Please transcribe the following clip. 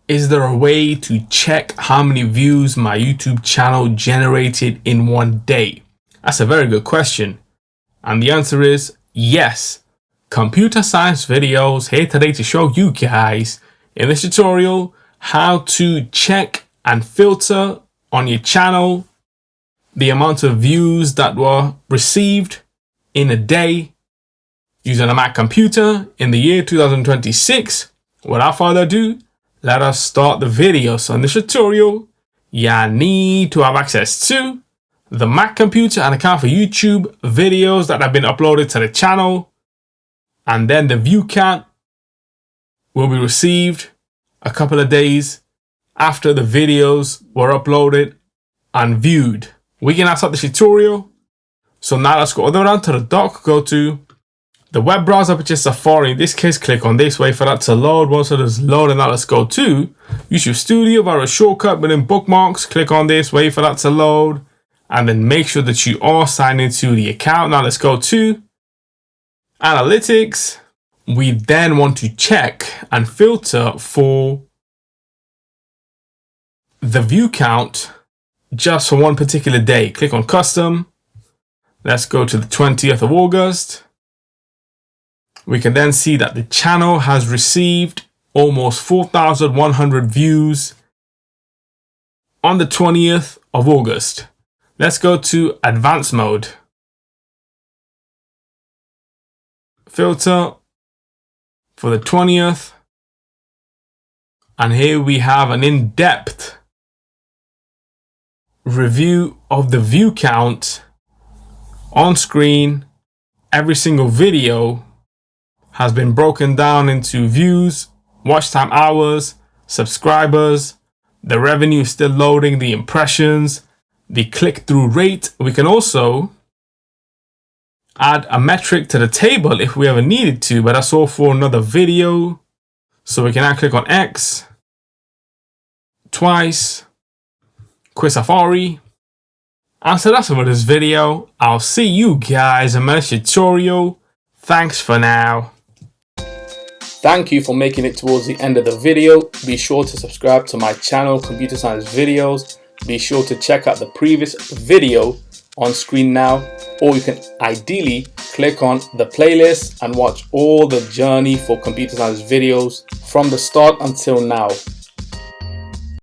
Is there a way to check how many views my YouTube channel generated in one day? That's a very good question. And the answer is yes. Computer Science Videos here today to show you guys in this tutorial how to check and filter on your channel the amount of views that were received in a day using a Mac computer in the year 2026. Without further ado, let us start the video. So in this tutorial, you need to have access to the Mac computer and account for YouTube videos that have been uploaded to the channel. And then the view count will be received a couple of days after the videos were uploaded and viewed. We can now start the tutorial. So now let's go all the way down to the dock, go to the web browser, which is Safari. In this case, click on this, wait for that to load. Once it is loaded, now let's go to YouTube Studio via a shortcut within bookmarks. Click on this, wait for that to load, and then make sure that you are signed into the account. Now let's go to Analytics. We then want to check and filter for the view count just for one particular day. Click on Custom. Let's go to the 20th of August. We can then see that the channel has received almost 4,100 views on the 20th of August. Let's go to Advanced Mode. Filter for the 20th. And here we have an in-depth review of the view count on screen. Every single video has been broken down into views, watch time hours, subscribers, the revenue is still loading, the impressions, the click-through rate. We can also add a metric to the table if we ever needed to, but that's all for another video. So we can now click on X twice, quit Safari. And so that's it for this video. I'll see you guys in my next tutorial. Thanks for now. Thank you for making it towards the end of the video. Be sure to subscribe to my channel, Computer Science Videos. Be sure to check out the previous video on screen now, or you can ideally click on the playlist and watch all the journey for Computer Science Videos from the start until now.